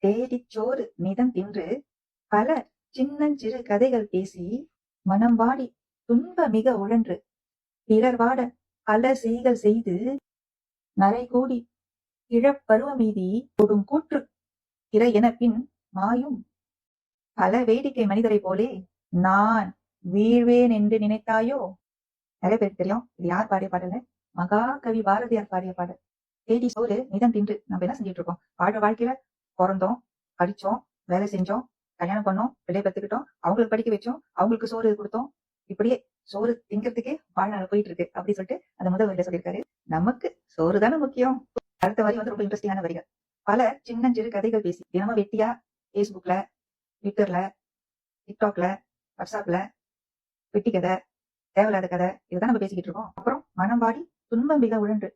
தேடிச்சோறு நிதம் தின்று பல சின்னஞ்சிறு கதைகள் பேசி மனம் வாடி துன்ப மிக உழன்று பிறர் வாட பல செய்கள் செய்து நரைகூடி இழப்பருவமீதி கொடும் கூற்று இறை என பின் மாயும் பல வேடிக்கை மனிதரை போலே நான் வீழ்வேன் என்று நினைத்தாயோ. நிறைய பேருக்கு தெரியும் இது யார் பாடிய பாடல, மகாகவி பாரதியார் பாடிய பாடல். தேடி சோறு நிதம் தின்று. நம்ம என்ன செஞ்சுட்டு இருக்கோம்? வாழ்க்கையில பிறந்தோம், படிச்சோம், வேலை செஞ்சோம், கல்யாணம் பண்ணோம், பிள்ளை பெற்றுக்கிட்டோம், அவங்களுக்கு படிக்க வச்சோம், அவங்களுக்கு சோறு கொடுத்தோம். இப்படியே சோறு திங்கிறதுக்கே வாழ்நாள் போயிட்டு இருக்கு அப்படி சொல்லிட்டு அந்த முதல் வரியில சொல்லியிருக்காரு. நமக்கு சோறு தானே முக்கியம். அடுத்த வரி வந்து ரொம்ப இன்ட்ரெஸ்டிங்கான வரிகள். பல சின்னஞ்சிறு கதைகள் பேசி தினமும் வெட்டியா பேஸ்புக்ல, ட்விட்டர்ல, டிக்டாக்ல, வாட்ஸ்அப்ல வெட்டி கதை, தேவையில்லாத கதை இதுதான் நம்ம பேசிக்கிட்டு இருக்கோம். அப்புறம் மனம் வாடி துன்பம் மிக உழன்று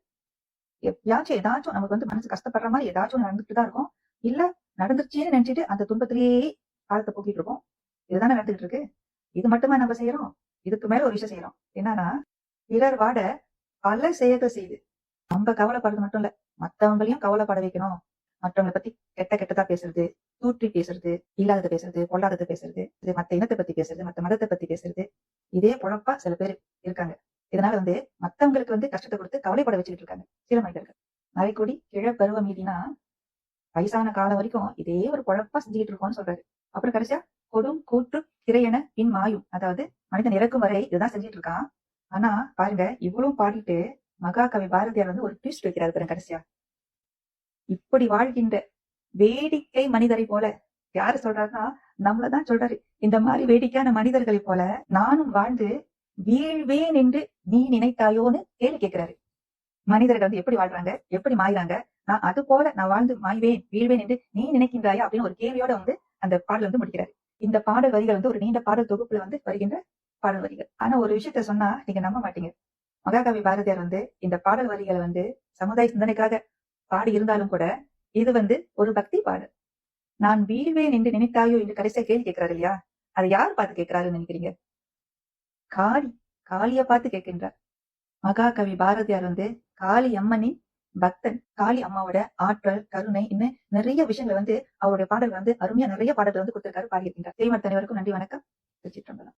எப்பயாச்சும் ஏதாச்சும் நமக்கு வந்து மனசு கஷ்டப்படுற மாதிரி ஏதாச்சும் நடந்துட்டு தான் இருக்கும். இல்ல நடந்துருச்சேன்னு நினைச்சிட்டு அந்த துன்பத்திலேயே காலத்தை போக்கிட்டு இருக்கோம். இதுதானே நடந்துகிட்டு இருக்கு. இது மட்டுமா நம்ம செய்யறோம்? இதுக்கு மேல ஒரு விஷயம் செய்யறோம். என்னன்னா, பிறர் வாட பல செயல்கள் செய்து நம்ம கவலைப்படுறது மட்டும் இல்ல, மத்தவங்களையும் கவலைப்பட வைக்கணும். மற்றவங்களை பத்தி கெட்டதா பேசுறது, தூற்றி பேசுறது, இல்லாததை பேசுறது, பொல்லாததை பேசுறது, மத்த இனத்தை பத்தி பேசுறது, மத்த மதத்தை பத்தி பேசுறது, இதே பொழப்பா சில பேர் இருக்காங்க. இதனால வந்து மத்தவங்களுக்கு வந்து கஷ்டத்தை கொடுத்து கவலைப்பட வச்சுக்கிட்டு இருக்காங்க சில மனிதர்கள். நரைக்கூடி கிழப்பருவ மீதினா வயசான காலம் வரைக்கும் இதே ஒரு பொழப்பா செஞ்சுக்கிட்டு இருக்கோம்னு சொல்றாரு. அப்புறம் கடைசியா கொடும் கூற்று திரையென பின் மாயும். அதாவது மனிதன் இறக்கும் வரை இதுதான் செஞ்சுட்டு இருக்கான். ஆனா பாருங்க, இவ்வளவு பாடிட்டு மகாகவி பாரதியார் வந்து ஒரு ட்விஸ்ட் வைக்கிறாரு பாருங்க கடைசியா. இப்படி வாழ்கின்ற வேடிக்கை மனிதரை போல, யாரு சொல்றாருன்னா நம்மளதான் சொல்றாரு. இந்த மாதிரி வேடிக்கையான மனிதர்களை போல நானும் வாழ்ந்து வீழ்வேன் என்று நீ நினைத்தாயோன்னு கேள்வி கேட்கிறாரு. மனிதர்கள் வந்து எப்படி வாழ்றாங்க, எப்படி மாறாங்க, நான் அது போல நான் வாழ்ந்து மாய்வேன் வீழ்வேன் என்று நீ நினைக்கின்றாயா அப்படின்னு ஒரு கேள்வியோட வந்து அந்த பாடல் வந்து முடிக்கிறாரு. இந்த பாடல் வரிகள் வந்து ஒரு நீண்ட பாடல் தொகுப்புல வந்து வருகின்ற பாடல் வரிகள். ஆனா ஒரு விஷயத்த சொன்னா நீங்க நம்ப மாட்டீங்க. மகாகவி பாரதியார் வந்து இந்த பாடல் வரிகளை வந்து சமுதாய சிந்தனைக்காக பாடி இருந்தாலும் கூட இது வந்து ஒரு பக்தி பாடல். நான் வீழ்வேன் என்று நினைத்தாயோ என்று கடைசியா கேள்வி கேட்கிறாரு இல்லையா, அதை யார் பார்த்து கேட்கிறாருன்னு நினைக்கிறீங்க? காளிய பார்த்து கேட்கின்றார். மகாகவி பாரதியார் வந்து காளி அம்மனின் பக்தன். காளி அம்மாவோட ஆற்றல், கருணை, இன்னும் நிறைய விஷயங்களை வந்து அவருடைய பாடல் வந்து அருமையா நிறைய பாடல்கள் வந்து கொடுத்திருக்காரு, பாடியிருக்கின்றார். அனைவருக்கும் நன்றி, வணக்கம்.